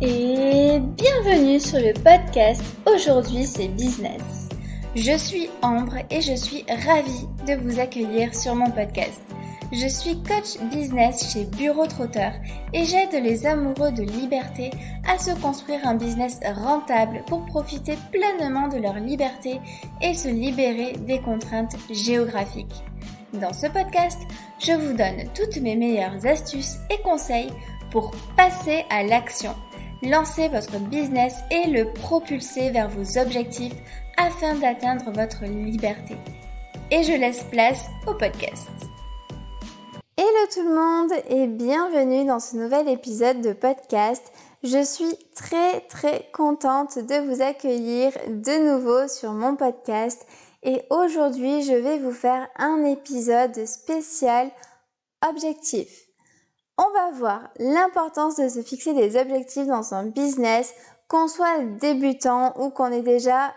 Et bienvenue sur le podcast Aujourd'hui c'est business. Je suis Ambre et je suis ravie de vous accueillir sur mon podcast. Je suis coach business chez Bureau Trotteur et j'aide les amoureux de liberté à se construire un business rentable pour profiter pleinement de leur liberté et se libérer des contraintes géographiques. Dans ce podcast, je vous donne toutes mes meilleures astuces et conseils pour passer à l'action. Lancez votre business et le propulser vers vos objectifs afin d'atteindre votre liberté. Et je laisse place au podcast. Hello tout le monde et bienvenue dans ce nouvel épisode de podcast. Je suis très contente de vous accueillir de nouveau sur mon podcast et aujourd'hui je vais vous faire un épisode spécial objectif. On va voir l'importance de se fixer des objectifs dans un business, qu'on soit débutant ou qu'on ait déjà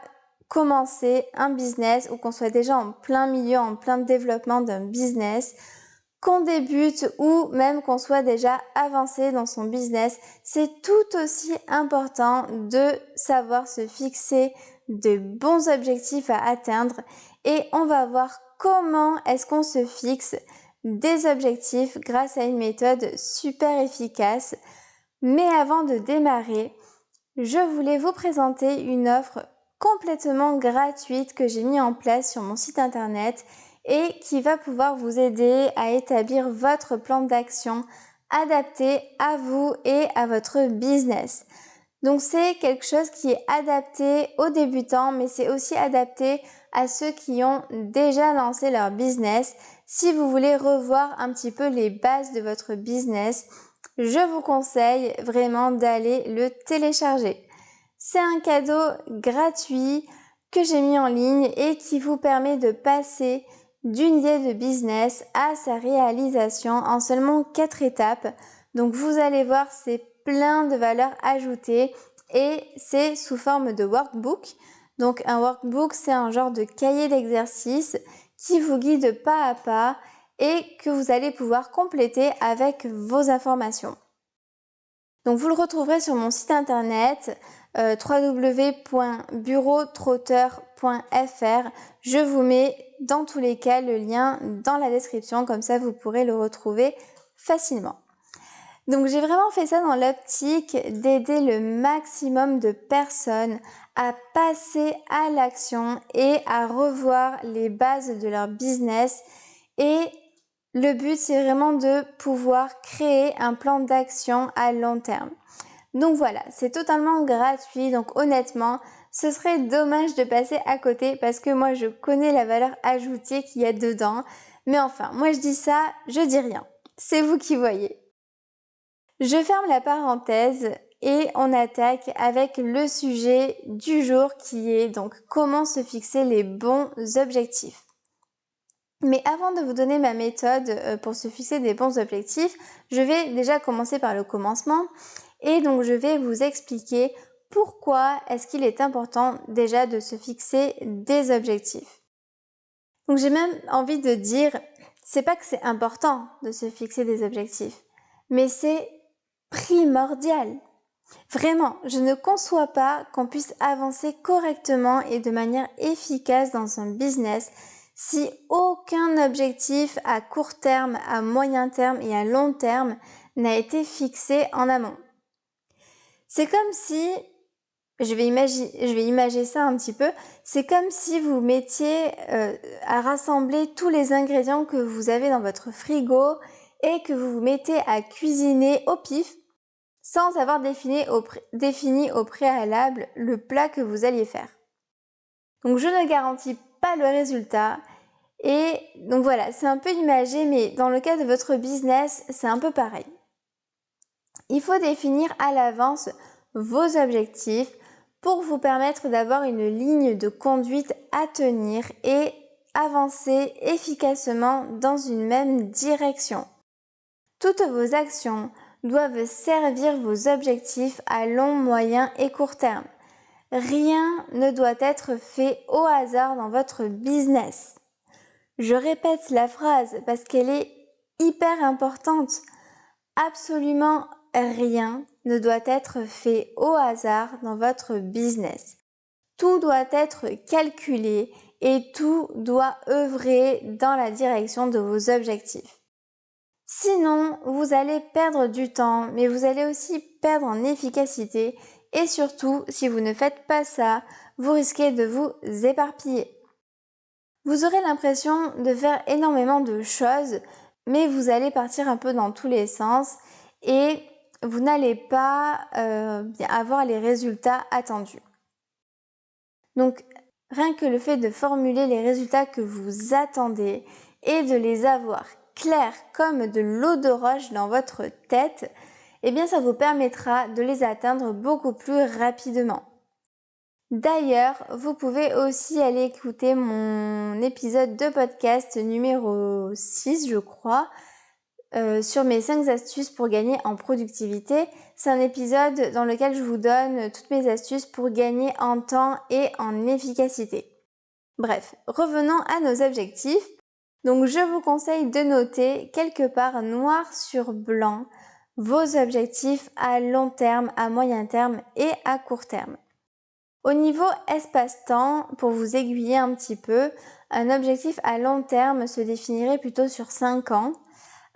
commencé un business ou qu'on soit déjà en plein milieu, en plein développement d'un business, qu'on débute ou même qu'on soit déjà avancé dans son business. C'est tout aussi important de savoir se fixer de bons objectifs à atteindre et on va voir comment est-ce qu'on se fixe des objectifs grâce à une méthode super efficace. Mais avant de démarrer, je voulais vous présenter une offre complètement gratuite que j'ai mis en place sur mon site internet et qui va pouvoir vous aider à établir votre plan d'action adapté à vous et à votre business. Donc c'est quelque chose qui est adapté aux débutants, mais c'est aussi adapté à ceux qui ont déjà lancé leur business. Si vous voulez revoir un petit peu les bases de votre business, je vous conseille vraiment d'aller le télécharger. C'est un cadeau gratuit que j'ai mis en ligne et qui vous permet de passer d'une idée de business à sa réalisation en seulement 4 étapes. Donc vous allez voir, c'est plein de valeurs ajoutées et c'est sous forme de workbook. Donc un workbook, c'est un genre de cahier d'exercice qui vous guide pas à pas et que vous allez pouvoir compléter avec vos informations. Donc vous le retrouverez sur mon site internet www.bureautrotteur.fr. Je vous mets dans tous les cas le lien dans la description, comme ça vous pourrez le retrouver facilement. Donc j'ai vraiment fait ça dans l'optique d'aider le maximum de personnes à passer à l'action et à revoir les bases de leur business. Et le but, c'est vraiment de pouvoir créer un plan d'action à long terme. Donc voilà, c'est totalement gratuit. Donc honnêtement, ce serait dommage de passer à côté parce que moi, je connais la valeur ajoutée qu'il y a dedans. Mais enfin, moi je dis ça, je dis rien. C'est vous qui voyez. Je ferme la parenthèse et on attaque avec le sujet du jour qui est donc comment se fixer les bons objectifs. Mais avant de vous donner ma méthode pour se fixer des bons objectifs, je vais déjà commencer par le commencement et donc je vais vous expliquer pourquoi est-ce qu'il est important déjà de se fixer des objectifs. Donc j'ai même envie de dire, c'est pas que c'est important de se fixer des objectifs, mais c'est primordial. Vraiment, je ne conçois pas qu'on puisse avancer correctement et de manière efficace dans un business si aucun objectif à court terme, à moyen terme et à long terme n'a été fixé en amont. C'est comme si, je vais imager ça un petit peu, c'est comme si vous mettiez à rassembler tous les ingrédients que vous avez dans votre frigo et que vous vous mettez à cuisiner au pif sans avoir défini au préalable le plat que vous alliez faire. Donc je ne garantis pas le résultat et donc voilà, c'est un peu imagé, mais dans le cas de votre business, c'est un peu pareil. Il faut définir à l'avance vos objectifs pour vous permettre d'avoir une ligne de conduite à tenir et avancer efficacement dans une même direction. Toutes vos actions doivent servir vos objectifs à long, moyen et court terme. Rien ne doit être fait au hasard dans votre business. Je répète la phrase parce qu'elle est hyper importante. Absolument rien ne doit être fait au hasard dans votre business. Tout doit être calculé et tout doit œuvrer dans la direction de vos objectifs. Sinon, vous allez perdre du temps, mais vous allez aussi perdre en efficacité et surtout, si vous ne faites pas ça, vous risquez de vous éparpiller. Vous aurez l'impression de faire énormément de choses, mais vous allez partir un peu dans tous les sens et vous n'allez pas avoir les résultats attendus. Donc, rien que le fait de formuler les résultats que vous attendez et de les avoir clairs comme de l'eau de roche dans votre tête, eh bien ça vous permettra de les atteindre beaucoup plus rapidement. D'ailleurs, vous pouvez aussi aller écouter mon épisode de podcast numéro 6, je crois, sur mes 5 astuces pour gagner en productivité. C'est un épisode dans lequel je vous donne toutes mes astuces pour gagner en temps et en efficacité. Bref, revenons à nos objectifs. Donc je vous conseille de noter quelque part noir sur blanc vos objectifs à long terme, à moyen terme et à court terme. Au niveau espace-temps, pour vous aiguiller un petit peu, un objectif à long terme se définirait plutôt sur 5 ans.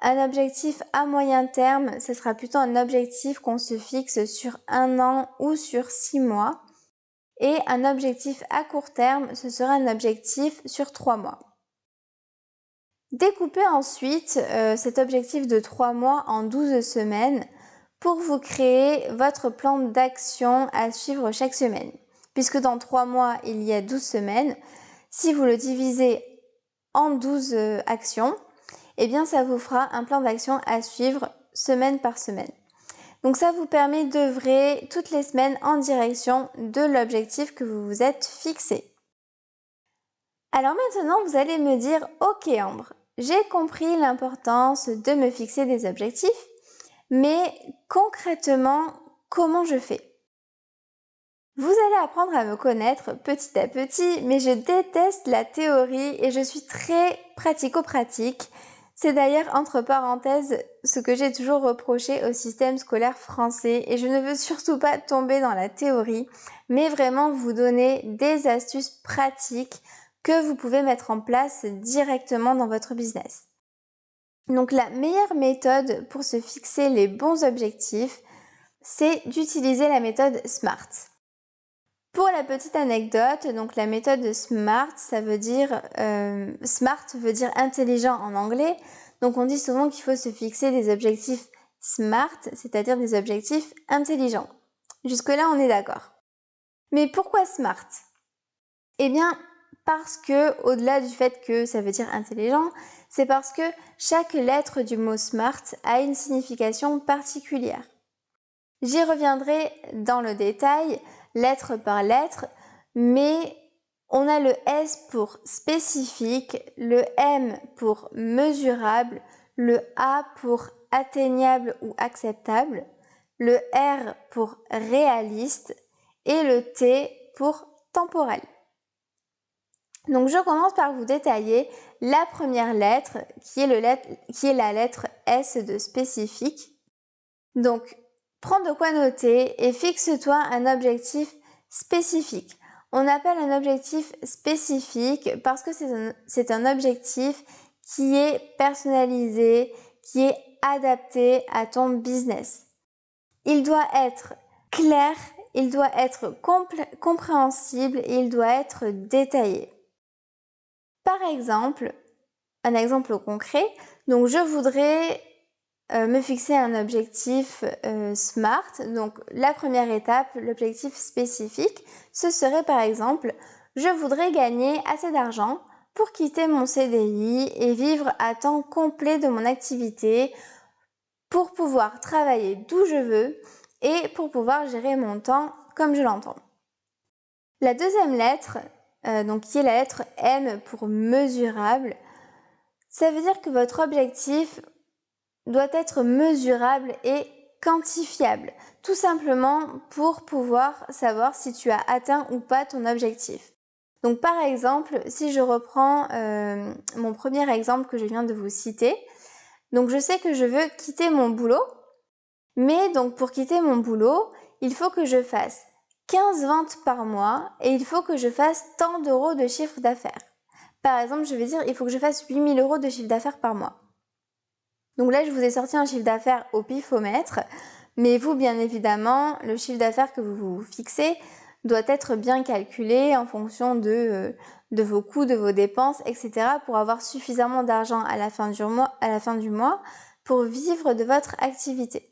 Un objectif à moyen terme, ce sera plutôt un objectif qu'on se fixe sur 1 an ou sur 6 mois. Et un objectif à court terme, ce sera un objectif sur 3 mois. Découpez ensuite cet objectif de 3 mois en 12 semaines pour vous créer votre plan d'action à suivre chaque semaine. Puisque dans 3 mois, il y a 12 semaines, si vous le divisez en 12 actions, eh bien ça vous fera un plan d'action à suivre semaine par semaine. Donc ça vous permet d'œuvrer toutes les semaines en direction de l'objectif que vous vous êtes fixé. Alors maintenant, vous allez me dire, ok Ambre, j'ai compris l'importance de me fixer des objectifs, mais concrètement, comment je fais ? Vous allez apprendre à me connaître petit à petit, mais je déteste la théorie et je suis très pratico-pratique. C'est d'ailleurs entre parenthèses ce que j'ai toujours reproché au système scolaire français et je ne veux surtout pas tomber dans la théorie, mais vraiment vous donner des astuces pratiques que vous pouvez mettre en place directement dans votre business. Donc la meilleure méthode pour se fixer les bons objectifs, c'est d'utiliser la méthode SMART. Pour la petite anecdote, donc la méthode SMART, SMART veut dire intelligent en anglais. Donc on dit souvent qu'il faut se fixer des objectifs SMART, c'est-à-dire des objectifs intelligents. Jusque-là, on est d'accord. Mais pourquoi SMART ? Eh bien, parce que, au-delà du fait que ça veut dire intelligent, c'est parce que chaque lettre du mot SMART a une signification particulière. J'y reviendrai dans le détail, lettre par lettre, mais on a le S pour spécifique, le M pour mesurable, le A pour atteignable ou acceptable, le R pour réaliste et le T pour temporel. Donc je commence par vous détailler la première lettre qui est la lettre S de spécifique. Donc prends de quoi noter et fixe-toi un objectif spécifique. On appelle un objectif spécifique parce que c'est un objectif qui est personnalisé, qui est adapté à ton business. Il doit être clair, il doit être compréhensible et il doit être détaillé. Par exemple, un exemple concret, donc je voudrais me fixer un objectif SMART. Donc la première étape, l'objectif spécifique, ce serait par exemple, je voudrais gagner assez d'argent pour quitter mon CDI et vivre à temps complet de mon activité, pour pouvoir travailler d'où je veux et pour pouvoir gérer mon temps comme je l'entends. La deuxième lettre, donc qui est la lettre M pour mesurable, ça veut dire que votre objectif doit être mesurable et quantifiable, tout simplement pour pouvoir savoir si tu as atteint ou pas ton objectif. Donc par exemple, si je reprends mon premier exemple que je viens de vous citer, donc je sais que je veux quitter mon boulot, Mais donc pour quitter mon boulot, il faut que je fasse 15 ventes par mois et il faut que je fasse tant d'euros de chiffre d'affaires. Par exemple, je vais dire il faut que je fasse 8 000 € de chiffre d'affaires par mois. Donc là, je vous ai sorti un chiffre d'affaires au pifomètre, mais vous, bien évidemment, le chiffre d'affaires que vous vous fixez doit être bien calculé en fonction de vos coûts, de vos dépenses, etc. pour avoir suffisamment d'argent à la fin du mois pour vivre de votre activité.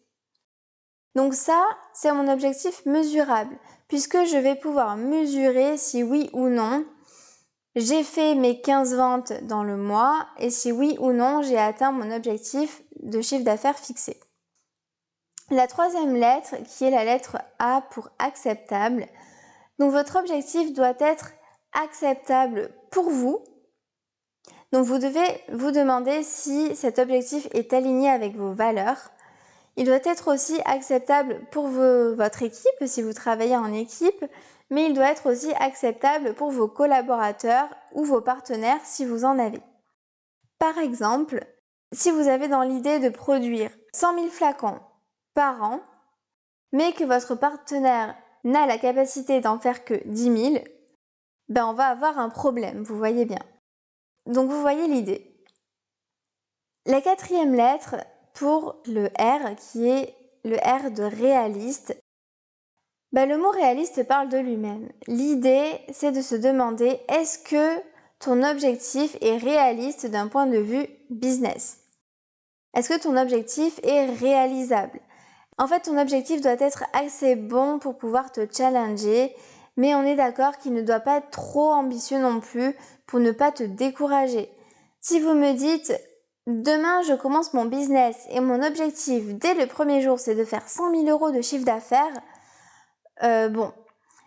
Donc ça, c'est mon objectif mesurable, puisque je vais pouvoir mesurer si oui ou non j'ai fait mes 15 ventes dans le mois et si oui ou non j'ai atteint mon objectif de chiffre d'affaires fixé. La troisième lettre, qui est la lettre A pour acceptable. Donc votre objectif doit être acceptable pour vous. Donc vous devez vous demander si cet objectif est aligné avec vos valeurs. Il doit être aussi acceptable pour votre équipe si vous travaillez en équipe, mais il doit être aussi acceptable pour vos collaborateurs ou vos partenaires si vous en avez. Par exemple, si vous avez dans l'idée de produire 100 000 flacons par an, mais que votre partenaire n'a la capacité d'en faire que 10 000, on va avoir un problème, vous voyez bien. Donc vous voyez l'idée. La quatrième lettre pour le R, qui est le R de réaliste, le mot réaliste parle de lui-même. L'idée, c'est de se demander, est-ce que ton objectif est réaliste d'un point de vue business? Est-ce que ton objectif est réalisable? En fait, ton objectif doit être assez bon pour pouvoir te challenger, mais on est d'accord qu'il ne doit pas être trop ambitieux non plus pour ne pas te décourager. Si vous me dites, demain je commence mon business et mon objectif dès le premier jour c'est de faire 100 000 € de chiffre d'affaires,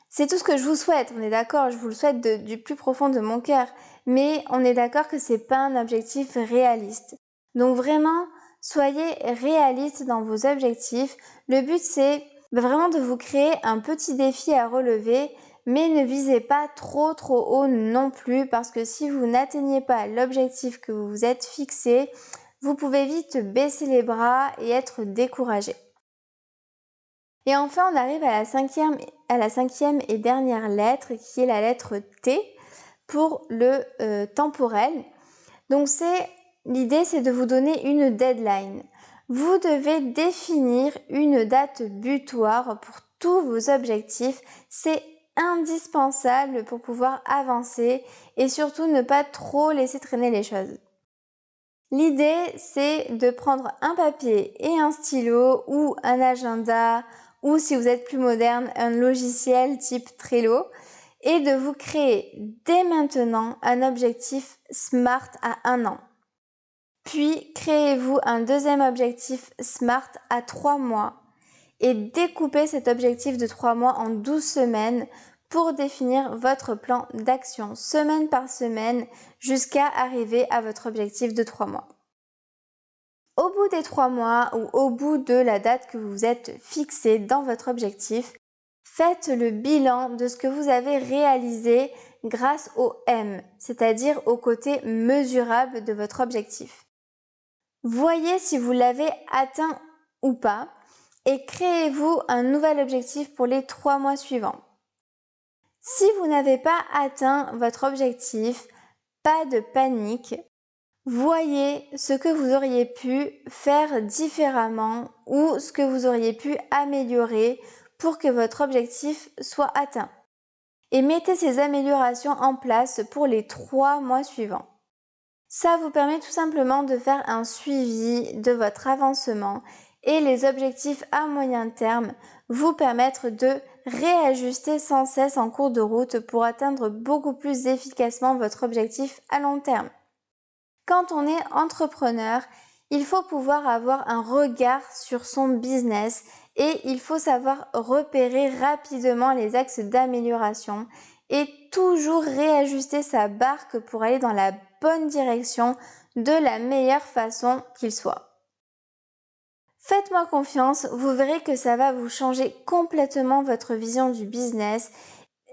c'est tout ce que je vous souhaite, on est d'accord, je vous le souhaite du plus profond de mon cœur, mais on est d'accord que c'est pas un objectif réaliste. Donc vraiment, soyez réaliste dans vos objectifs. Le but c'est vraiment de vous créer un petit défi à relever, mais ne visez pas trop haut non plus, parce que si vous n'atteignez pas l'objectif que vous vous êtes fixé, vous pouvez vite baisser les bras et être découragé. Et enfin, on arrive à la cinquième et dernière lettre, qui est la lettre T pour le temporel. Donc l'idée, c'est de vous donner une deadline. Vous devez définir une date butoir pour tous vos objectifs. C'est indispensable pour pouvoir avancer et surtout ne pas trop laisser traîner les choses. L'idée, c'est de prendre un papier et un stylo ou un agenda ou, si vous êtes plus moderne, un logiciel type Trello et de vous créer dès maintenant un objectif SMART à 1 an. Puis, créez-vous un deuxième objectif SMART à 3 mois et découpez cet objectif de 3 mois en 12 semaines pour définir votre plan d'action semaine par semaine jusqu'à arriver à votre objectif de 3 mois. Au bout des 3 mois ou au bout de la date que vous êtes fixé dans votre objectif, faites le bilan de ce que vous avez réalisé grâce au M, c'est-à-dire au côté mesurable de votre objectif. Voyez si vous l'avez atteint ou pas et créez-vous un nouvel objectif pour les 3 mois suivants. Si vous n'avez pas atteint votre objectif, pas de panique. Voyez ce que vous auriez pu faire différemment ou ce que vous auriez pu améliorer pour que votre objectif soit atteint. Et mettez ces améliorations en place pour les 3 mois suivants. Ça vous permet tout simplement de faire un suivi de votre avancement et les objectifs à moyen terme vous permettent de réajuster sans cesse en cours de route pour atteindre beaucoup plus efficacement votre objectif à long terme. Quand on est entrepreneur, il faut pouvoir avoir un regard sur son business et il faut savoir repérer rapidement les axes d'amélioration et toujours réajuster sa barque pour aller dans la bonne direction de la meilleure façon qu'il soit. Faites-moi confiance, vous verrez que ça va vous changer complètement votre vision du business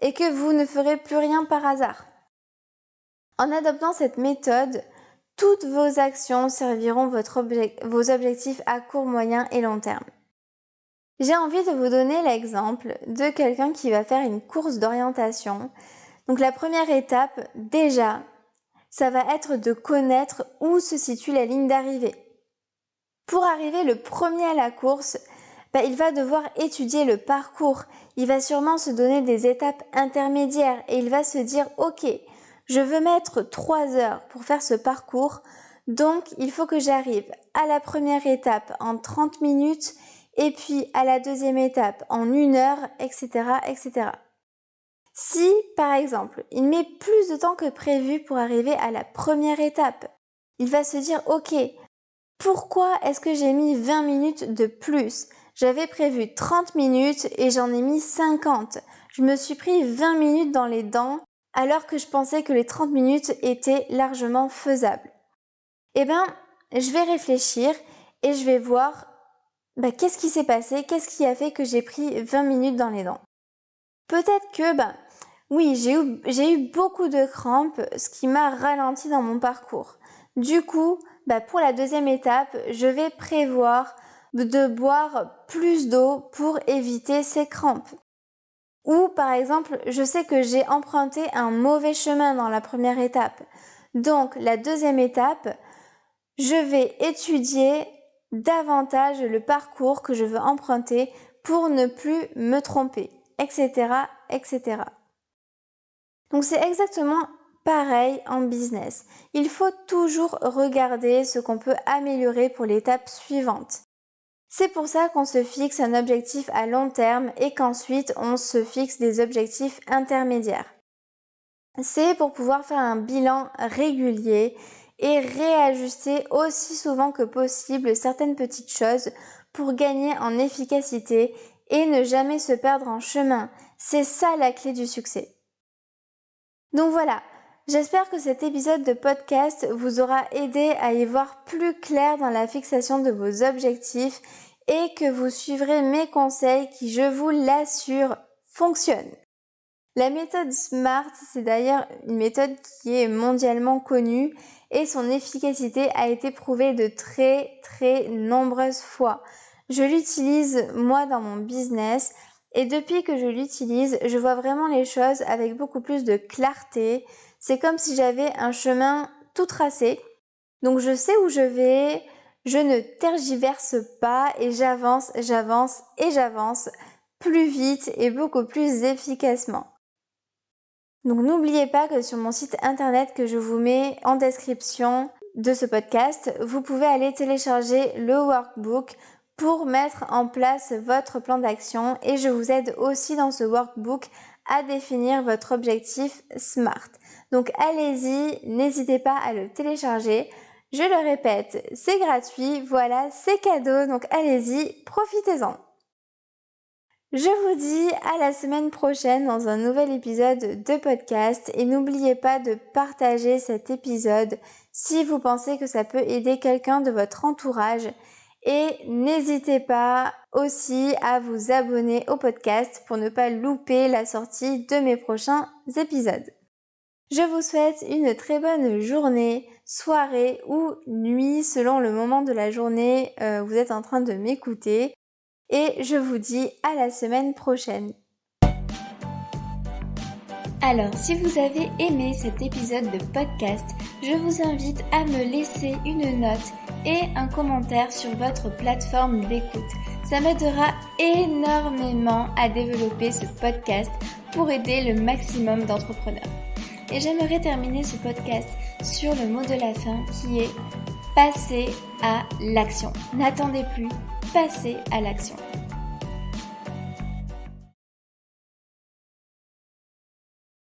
et que vous ne ferez plus rien par hasard. En adoptant cette méthode, toutes vos actions serviront vos objectifs à court, moyen et long terme. J'ai envie de vous donner l'exemple de quelqu'un qui va faire une course d'orientation. Donc la première étape, déjà, ça va être de connaître où se situe la ligne d'arrivée. Pour arriver le premier à la course, il va devoir étudier le parcours. Il va sûrement se donner des étapes intermédiaires et il va se dire « Ok, je veux mettre 3 heures pour faire ce parcours, donc il faut que j'arrive à la première étape en 30 minutes et puis à la deuxième étape en 1 heure, etc. etc. » Si, par exemple, il met plus de temps que prévu pour arriver à la première étape, il va se dire « Ok, pourquoi est-ce que j'ai mis 20 minutes de plus ? J'avais prévu 30 minutes et j'en ai mis 50. Je me suis pris 20 minutes dans les dents alors que je pensais que les 30 minutes étaient largement faisables. » Je vais réfléchir et je vais voir qu'est-ce qui s'est passé, qu'est-ce qui a fait que j'ai pris 20 minutes dans les dents. Peut-être que, oui, j'ai eu beaucoup de crampes, ce qui m'a ralenti dans mon parcours. Du coup, pour la deuxième étape, je vais prévoir de boire plus d'eau pour éviter ces crampes. Ou par exemple, je sais que j'ai emprunté un mauvais chemin dans la première étape. Donc la deuxième étape, je vais étudier davantage le parcours que je veux emprunter pour ne plus me tromper, etc., etc. Donc c'est exactement pareil en business. Il faut toujours regarder ce qu'on peut améliorer pour l'étape suivante. C'est pour ça qu'on se fixe un objectif à long terme et qu'ensuite on se fixe des objectifs intermédiaires. C'est pour pouvoir faire un bilan régulier et réajuster aussi souvent que possible certaines petites choses pour gagner en efficacité et ne jamais se perdre en chemin. C'est ça la clé du succès. Donc voilà, j'espère que cet épisode de podcast vous aura aidé à y voir plus clair dans la fixation de vos objectifs et que vous suivrez mes conseils qui, je vous l'assure, fonctionnent. La méthode SMART, c'est d'ailleurs une méthode qui est mondialement connue et son efficacité a été prouvée de très très nombreuses fois. Je l'utilise moi dans mon business et depuis que je l'utilise, je vois vraiment les choses avec beaucoup plus de clarté. C'est comme si j'avais un chemin tout tracé. Donc je sais où je vais, je ne tergiverse pas et j'avance plus vite et beaucoup plus efficacement. Donc n'oubliez pas que sur mon site internet que je vous mets en description de ce podcast, vous pouvez aller télécharger le workbook pour mettre en place votre plan d'action et je vous aide aussi dans ce workbook à définir votre objectif SMART. Donc allez-y, n'hésitez pas à le télécharger. Je le répète, c'est gratuit, voilà, c'est cadeau, donc allez-y, profitez-en. Je vous dis à la semaine prochaine dans un nouvel épisode de podcast et n'oubliez pas de partager cet épisode si vous pensez que ça peut aider quelqu'un de votre entourage et n'hésitez pas aussi à vous abonner au podcast pour ne pas louper la sortie de mes prochains épisodes. Je vous souhaite une très bonne journée, soirée ou nuit selon le moment de la journée où vous êtes en train de m'écouter. Et je vous dis à la semaine prochaine. Alors, si vous avez aimé cet épisode de podcast, je vous invite à me laisser une note et un commentaire sur votre plateforme d'écoute. Ça m'aidera énormément à développer ce podcast pour aider le maximum d'entrepreneurs. Et j'aimerais terminer ce podcast sur le mot de la fin qui est « passer à l'action ». N'attendez plus. Passez à l'action.